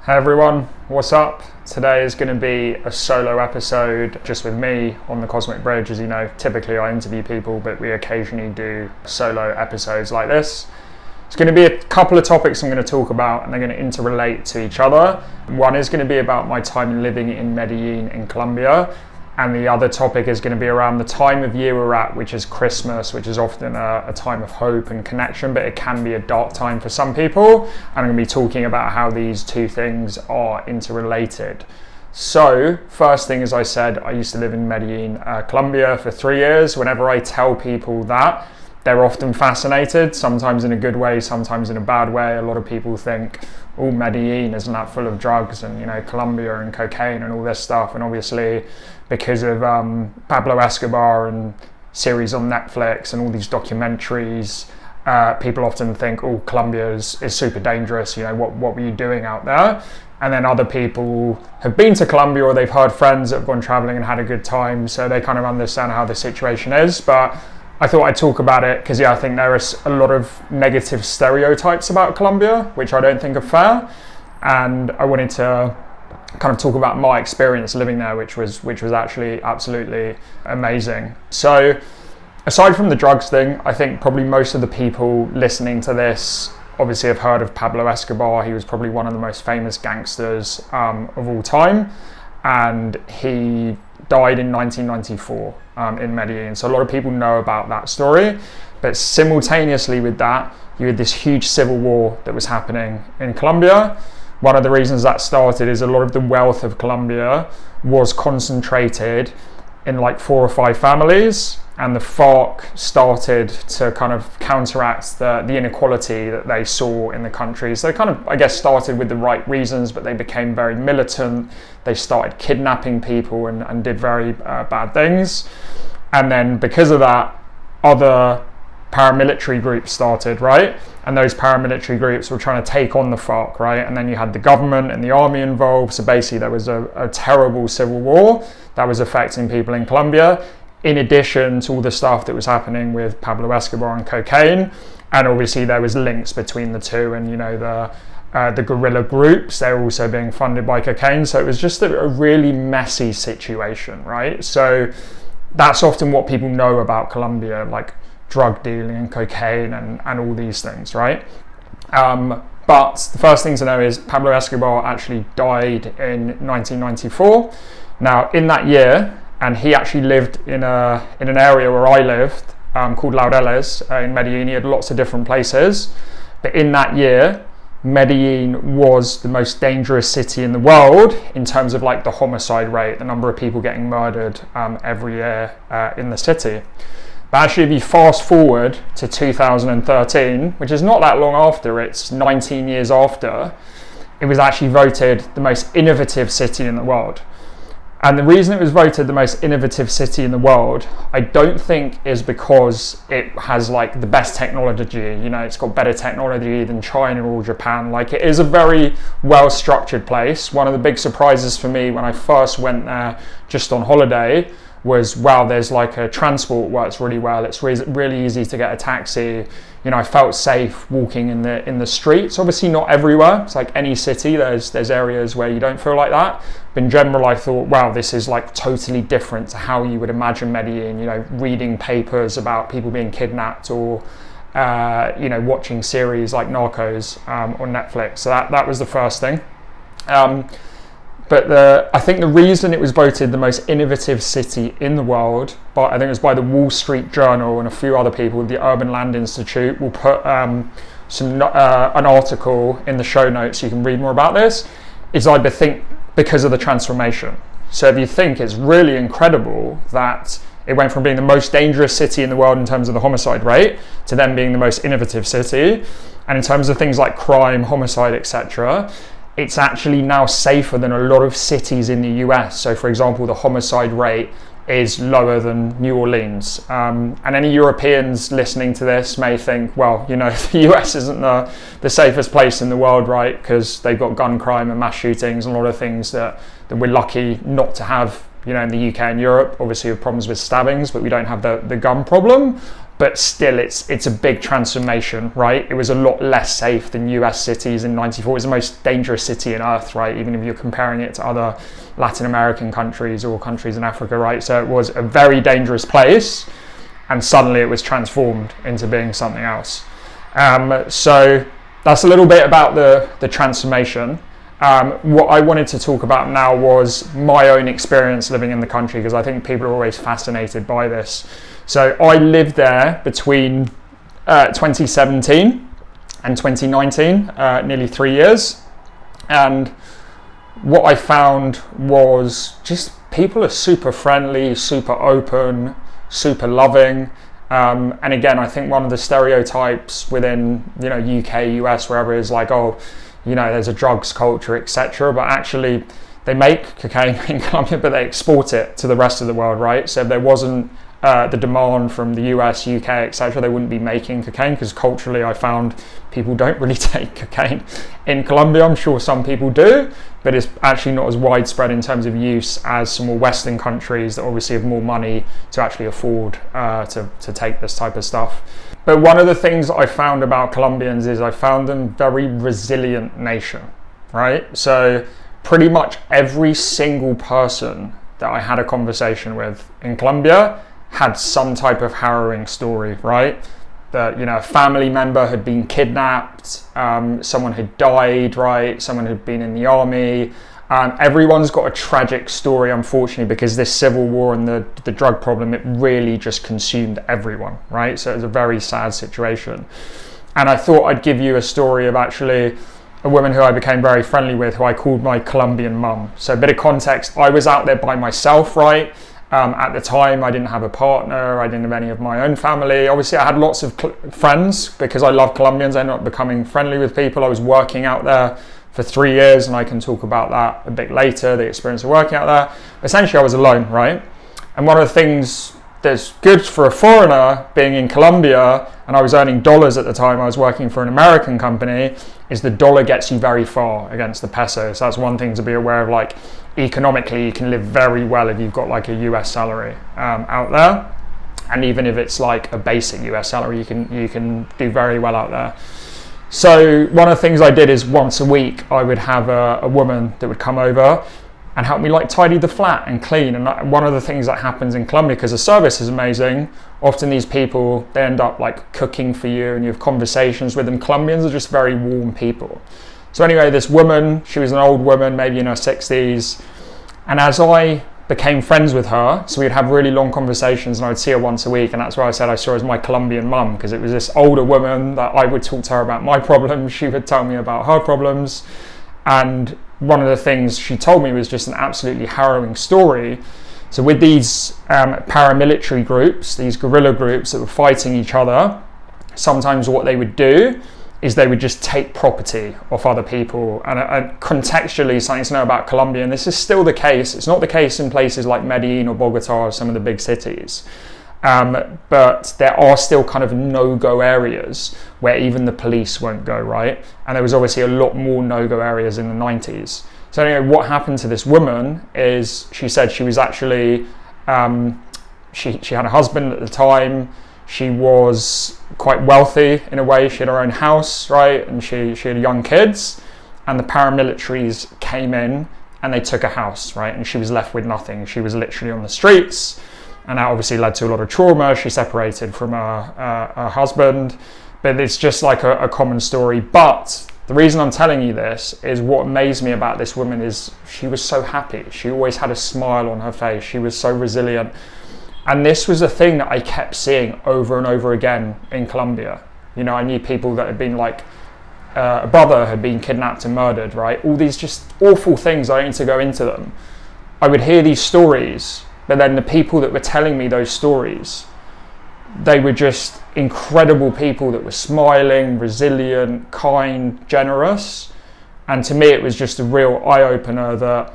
Hey everyone, what's up? Today is going to be a solo episode just with me on the Cosmic Bridge. As you know, typically I interview people, but we occasionally do solo episodes like this. It's going to be a couple of topics I'm going to talk about, and they're going to interrelate to each other. One is going to be about my time living in Medellin in Colombia, and the other topic is going to be around the time of year we're at, which is Christmas, which is often a time of hope and connection, but it can be a dark time for some people. And I'm going to be talking about how these two things are interrelated. So, first thing, as I said, I used to live in Medellin, Colombia for 3 years. Whenever I tell people that, they're often fascinated, sometimes in a good way, sometimes in a bad way. A lot of people think, oh, Medellin, isn't that full of drugs and, Colombia and cocaine and all this stuff? And obviously, because of Pablo Escobar and series on Netflix and all these documentaries, people often think, oh, Colombia is super dangerous. What were you doing out there? And then other people have been to Colombia, or they've heard friends that have gone traveling and had a good time, so they kind of understand how the situation is. But I thought I'd talk about it because, I think there is a lot of negative stereotypes about Colombia, which I don't think are fair. And I wanted to kind of talk about my experience living there, which was actually absolutely amazing. So aside from the drugs thing, I think probably most of the people listening to this obviously have heard of Pablo Escobar. He was probably one of the most famous gangsters of all time. And he died in 1994 in Medellin. So a lot of people know about that story. But simultaneously with that, you had this huge civil war that was happening in Colombia. One of the reasons that started is a lot of the wealth of Colombia was concentrated in like 4 or 5 families, and the FARC started to kind of counteract the inequality that they saw in the country. So they kind of, I guess, started with the right reasons, but they became very militant. They started kidnapping people and did very bad things. And then because of that, other paramilitary groups started, right? And those paramilitary groups were trying to take on the FARC, right? And then you had the government and the army involved. So basically there was a terrible civil war that was affecting people in Colombia, in addition to all the stuff that was happening with Pablo Escobar and cocaine. And obviously there was links between the two, and the guerrilla groups, they were also being funded by cocaine. So it was just a really messy situation, right? So that's often what people know about Colombia, like drug dealing and cocaine and all these things, right? But the first thing to know is Pablo Escobar actually died in 1994. Now, in that year, and he actually lived in an area where I lived, called Laureles in Medellin. He had lots of different places. But in that year, Medellin was the most dangerous city in the world in terms of like the homicide rate, the number of people getting murdered every year in the city. But actually, if you fast forward to 2013, which is not that long after, it's 19 years after, it was actually voted the most innovative city in the world. And the reason it was voted the most innovative city in the world, I don't think is because it has like the best technology, it's got better technology than China or Japan. Like, it is a very well structured place. One of the big surprises for me when I first went there just on holiday was, wow, there's like a transport works really well. It's really easy to get a taxi. I felt safe walking in the streets. Obviously not everywhere. It's like any city, there's areas where you don't feel like that. But in general, I thought, wow, this is like totally different to how you would imagine Medellin, reading papers about people being kidnapped, or watching series like Narcos on Netflix. So that was the first thing. But I think the reason it was voted the most innovative city in the world, but I think it was by the Wall Street Journal and a few other people, the Urban Land Institute, will put an article in the show notes so you can read more about this, is I think because of the transformation. So if you think, it's really incredible that it went from being the most dangerous city in the world in terms of the homicide rate to then being the most innovative city. And in terms of things like crime, homicide, etc., it's actually now safer than a lot of cities in the US. So for example, the homicide rate is lower than New Orleans. And any Europeans listening to this may think, well, the US isn't the safest place in the world, right? Because they've got gun crime and mass shootings and a lot of things that we're lucky not to have, in the UK and Europe. Obviously we have problems with stabbings, but we don't have the gun problem. but still it's a big transformation, right? It was a lot less safe than US cities in 94. It was the most dangerous city on earth, right? Even if you're comparing it to other Latin American countries or countries in Africa, right? So it was a very dangerous place, and suddenly it was transformed into being something else. So that's a little bit about the transformation. What I wanted to talk about now was my own experience living in the country, because I think people are always fascinated by this. So I lived there between 2017 and 2019, nearly 3 years. And what I found was just people are super friendly, super open, super loving. And again, I think one of the stereotypes within, UK, US, wherever, is like, oh, there's a drugs culture, etc. But actually, they make cocaine in Colombia, but they export it to the rest of the world, right? So if there wasn't the demand from the US, UK, etc., they wouldn't be making cocaine, because culturally I found people don't really take cocaine in Colombia. I'm sure some people do, but it's actually not as widespread in terms of use as some more Western countries that obviously have more money to actually afford to take this type of stuff. But one of the things I found about Colombians is I found them very resilient nation, right? So pretty much every single person that I had a conversation with in Colombia had some type of harrowing story, right? That, a family member had been kidnapped, someone had died, right? Someone had been in the army. Everyone's got a tragic story, unfortunately, because this civil war and the drug problem, it really just consumed everyone, right? So it was a very sad situation. And I thought I'd give you a story of actually a woman who I became very friendly with, who I called my Colombian mum. So a bit of context, I was out there by myself, right? At the time, I didn't have a partner, I didn't have any of my own family. Obviously, I had lots of friends because I love Colombians. I ended up becoming friendly with people. I was working out there for 3 years, and I can talk about that a bit later, the experience of working out there. Essentially, I was alone, right? And one of the things that's good for a foreigner being in Colombia, and I was earning dollars at the time, I was working for an American company, is the dollar gets you very far against the peso. So that's one thing to be aware of. Like, economically, you can live very well if you've got like a US salary out there. And even if it's like a basic US salary, you can do very well out there. So one of the things I did is once a week, I would have a woman that would come over and help me like tidy the flat and clean. And one of the things that happens in Colombia, because the service is amazing, often these people, they end up like cooking for you and you have conversations with them. Colombians are just very warm people. So anyway, this woman, she was an old woman, maybe in her 60s. And as I became friends with her, so we'd have really long conversations and I would see her once a week. And that's why I said I saw her as my Colombian mum, because it was this older woman that I would talk to her about my problems. She would tell me about her problems. And one of the things she told me was just an absolutely harrowing story. So with these paramilitary groups, these guerrilla groups that were fighting each other, sometimes what they would do is they would just take property off other people. And contextually, something to know about Colombia, and this is still the case, it's not the case in places like Medellin or Bogota or some of the big cities, but there are still kind of no-go areas where even the police won't go, right? And there was obviously a lot more no-go areas in the 90s. So anyway, what happened to this woman is she said she was actually, she had a husband at the time. She was quite wealthy in a way. She had her own house, right? And she had young kids. And the paramilitaries came in and they took a house, right? And she was left with nothing. She was literally on the streets. And that obviously led to a lot of trauma. She separated from her husband. But it's just like a common story. But the reason I'm telling you this is what amazed me about this woman is she was so happy. She always had a smile on her face. She was so resilient. And this was a thing that I kept seeing over and over again in Colombia. I knew people that had been like, a brother had been kidnapped and murdered, right? All these just awful things, I don't need to go into them. I would hear these stories, but then the people that were telling me those stories, they were just incredible people that were smiling, resilient, kind, generous. And to me, it was just a real eye-opener that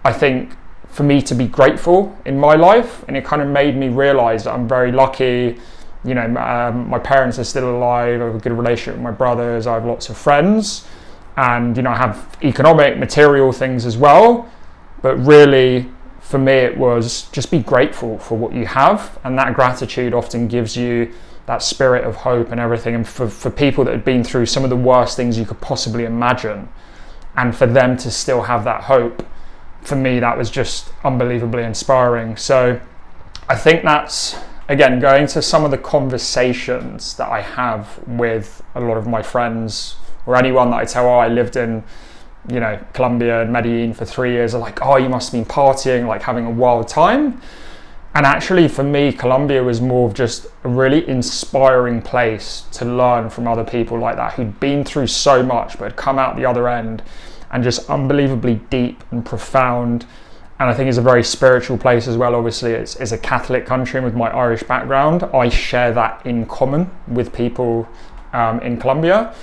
I think for me to be grateful in my life, and it kind of made me realize that I'm very lucky. My parents are still alive. I have a good relationship with my brothers. I have lots of friends, and I have economic, material things as well. But really, for me, it was just be grateful for what you have, and that gratitude often gives you that spirit of hope and everything. And for people that had been through some of the worst things you could possibly imagine, and for them to still have that hope, for me, that was just unbelievably inspiring. So I think that's, again, going to some of the conversations that I have with a lot of my friends, or anyone that I tell, I lived in, Colombia and Medellin for 3 years, are like, you must have been partying, like having a wild time. And actually for me, Colombia was more of just a really inspiring place to learn from other people like that, who'd been through so much but had come out the other end, and just unbelievably deep and profound. And I think it's a very spiritual place as well. Obviously it's a Catholic country, and with my Irish background, I share that in common with people in Colombia.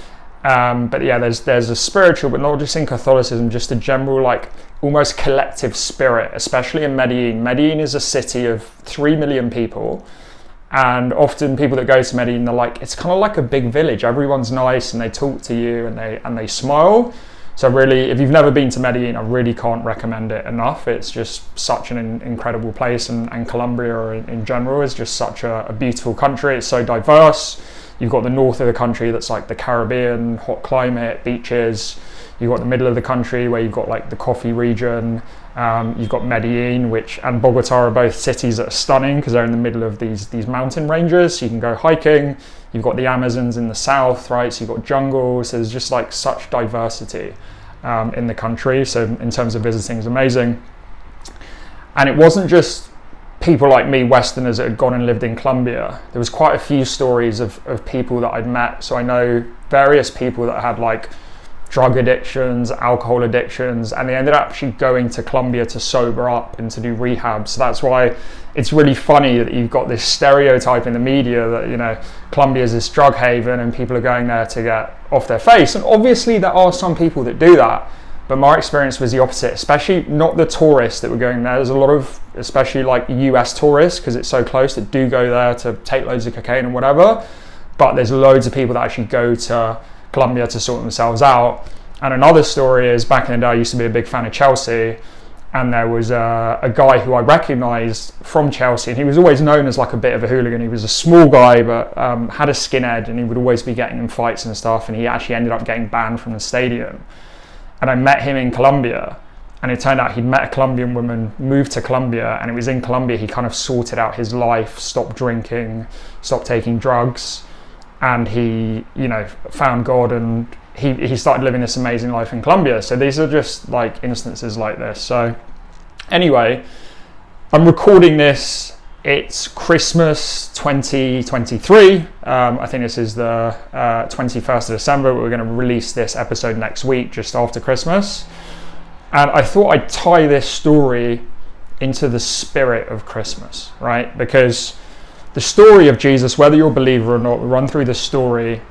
But yeah, there's a spiritual, but not just in Catholicism, just a general, like, almost collective spirit, especially in Medellin. Medellin is a city of 3 million people, and often people that go to Medellin, they're like, it's kind of like a big village. Everyone's nice and they talk to you and they smile. So really, if you've never been to Medellin, I really can't recommend it enough. It's just such an incredible place, and Colombia in general is just such a beautiful country. It's so diverse. You've got the north of the country that's like the Caribbean, hot climate, beaches. You've got the middle of the country where you've got like the coffee region. You've got Medellin, and Bogota are both cities that are stunning because they're in the middle of these mountain ranges. So you can go hiking. You've got the Amazons in the south, right? So you've got jungles. So there's just like such diversity in the country. So in terms of visiting, it's amazing. And it wasn't just people like me, Westerners, that had gone and lived in Colombia. There was quite a few stories of people that I'd met. So I know various people that had like drug addictions, alcohol addictions, and they ended up actually going to Colombia to sober up and to do rehab. So that's why it's really funny that you've got this stereotype in the media that, Colombia is this drug haven and people are going there to get off their face. And obviously there are some people that do that, but my experience was the opposite, especially not the tourists that were going there. There's a lot of, especially like US tourists, because it's so close, that do go there to take loads of cocaine and whatever. But there's loads of people that actually go to Colombia to sort themselves out. And another story is, back in the day, I used to be a big fan of Chelsea, and there was a guy who I recognised from Chelsea, and he was always known as like a bit of a hooligan. He was a small guy, but had a skinhead, and he would always be getting in fights and stuff, and he actually ended up getting banned from the stadium. And I met him in Colombia, and it turned out he'd met a Colombian woman, moved to Colombia, and it was in Colombia he kind of sorted out his life, stopped drinking, stopped taking drugs, and he, found God, and he started living this amazing life in Colombia. So these are just like instances like this. So anyway, I'm recording this. It's Christmas 2023. I think this is the 21st of December. We're going to release this episode next week, just after Christmas. And I thought I'd tie this story into the spirit of Christmas, right? Because the story of Jesus, whether you're a believer or not, we run through the story,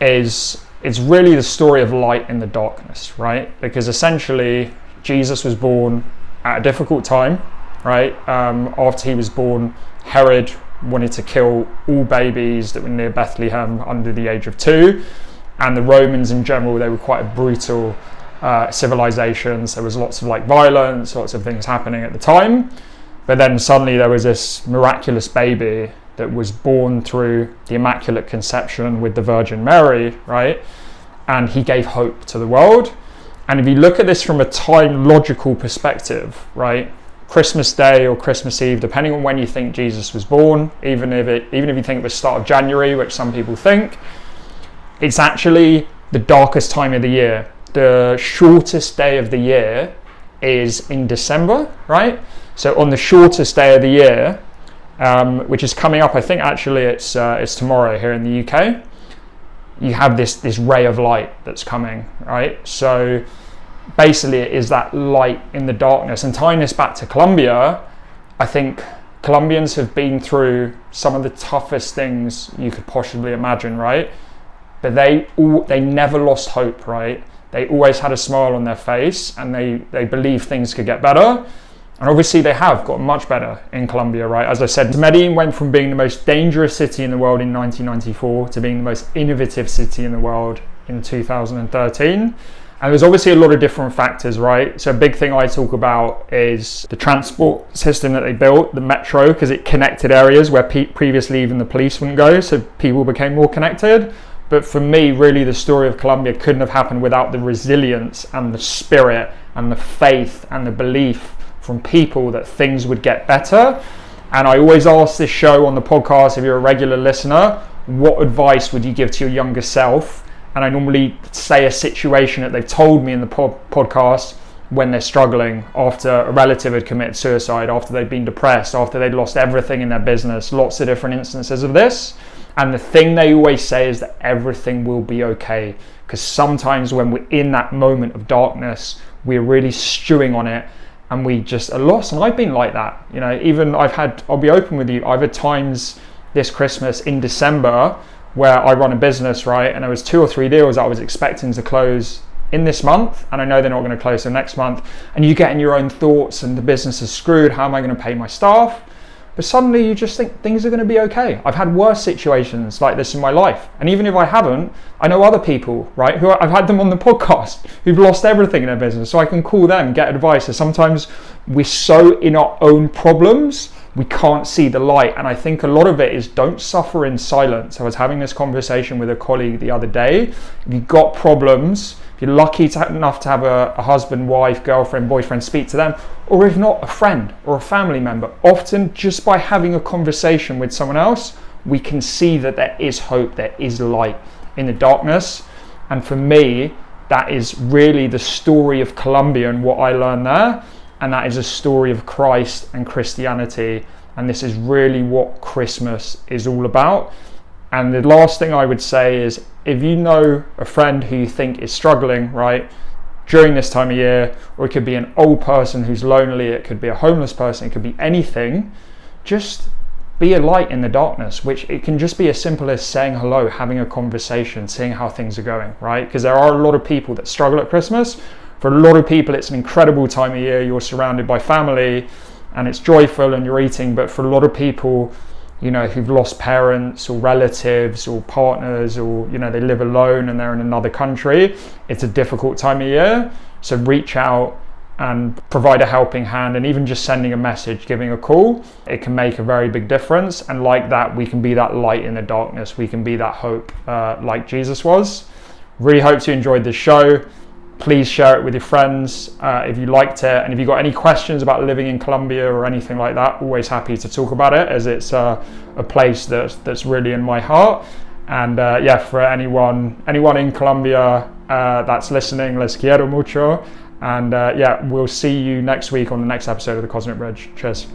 it's really the story of light in the darkness, right? Because essentially, Jesus was born at a difficult time, right? After he was born, Herod wanted to kill all babies that were near Bethlehem under the age of 2. And the Romans in general, they were quite a brutal civilization. So there was lots of like violence, lots of things happening at the time. But then suddenly there was this miraculous baby that was born through the Immaculate Conception with the Virgin Mary, right? And he gave hope to the world. And if you look at this from a time logical perspective, right? Christmas Day or Christmas Eve, depending on when you think Jesus was born, even if you think it was start of January, which some people think, it's actually the darkest time of the year. The shortest day of the year is in December, right? So on the shortest day of the year, which is coming up, I think actually it's tomorrow here in the UK, you have this ray of light that's coming, right? So basically it is that light in the darkness. And tying this back to Colombia, I think Colombians have been through some of the toughest things you could possibly imagine, right? But they never lost hope, right? They always had a smile on their face, and they believed things could get better. And obviously they have got much better in Colombia, right? As I said, Medellin went from being the most dangerous city in the world in 1994 to being the most innovative city in the world in 2013. And there's obviously a lot of different factors, right? So a big thing I talk about is the transport system that they built, the metro, because it connected areas where previously even the police wouldn't go, so people became more connected. But for me, really, the story of Colombia couldn't have happened without the resilience and the spirit and the faith and the belief from people that things would get better. And I always ask this show on the podcast, if you're a regular listener, what advice would you give to your younger self? And I normally say a situation that they've told me in the podcast when they're struggling, after a relative had committed suicide, after they'd been depressed, after they'd lost everything in their business, lots of different instances of this. And the thing they always say is that everything will be okay. Because sometimes when we're in that moment of darkness, we're really stewing on it and we just are lost. And I've been like that. You know, even I'll be open with you, I've had times this Christmas in December where I run a business, right? And there was 2 or 3 deals I was expecting to close in this month, and I know they're not going to close the next month. And you get in your own thoughts and the business is screwed. How am I going to pay my staff? But suddenly you just think things are going to be okay. I've had worse situations like this in my life. And even if I haven't, I know other people, right? Who I've had them on the podcast who've lost everything in their business. So I can call them, get advice. So sometimes we're so in our own problems, we can't see the light. And I think a lot of it is don't suffer in silence. I was having this conversation with a colleague the other day. If you've got problems, if you're lucky enough to have a husband, wife, girlfriend, boyfriend, speak to them, or if not, a friend or a family member. Often just by having a conversation with someone else, we can see that there is hope, there is light in the darkness. And for me, that is really the story of Colombia and what I learned there. And that is a story of Christ and Christianity. And this is really what Christmas is all about. And the last thing I would say is, if you know a friend who you think is struggling, right, during this time of year, or it could be an old person who's lonely, it could be a homeless person, it could be anything, just be a light in the darkness, which it can just be as simple as saying hello, having a conversation, seeing how things are going, right? Because there are a lot of people that struggle at Christmas. For a lot of people, it's an incredible time of year. You're surrounded by family and it's joyful and you're eating. But for a lot of people, you know, who've lost parents or relatives or partners, or, you know, they live alone and they're in another country, it's a difficult time of year. So reach out and provide a helping hand, and even just sending a message, giving a call, it can make a very big difference. And like that, we can be that light in the darkness. We can be that hope like Jesus was. Really hope you enjoyed this show. Please share it with your friends if you liked it. And if you've got any questions about living in Colombia or anything like that, always happy to talk about it, as it's a place that's really in my heart. And yeah, for anyone in Colombia that's listening, les quiero mucho. And yeah, we'll see you next week on the next episode of The Cosmic Bridge. Cheers.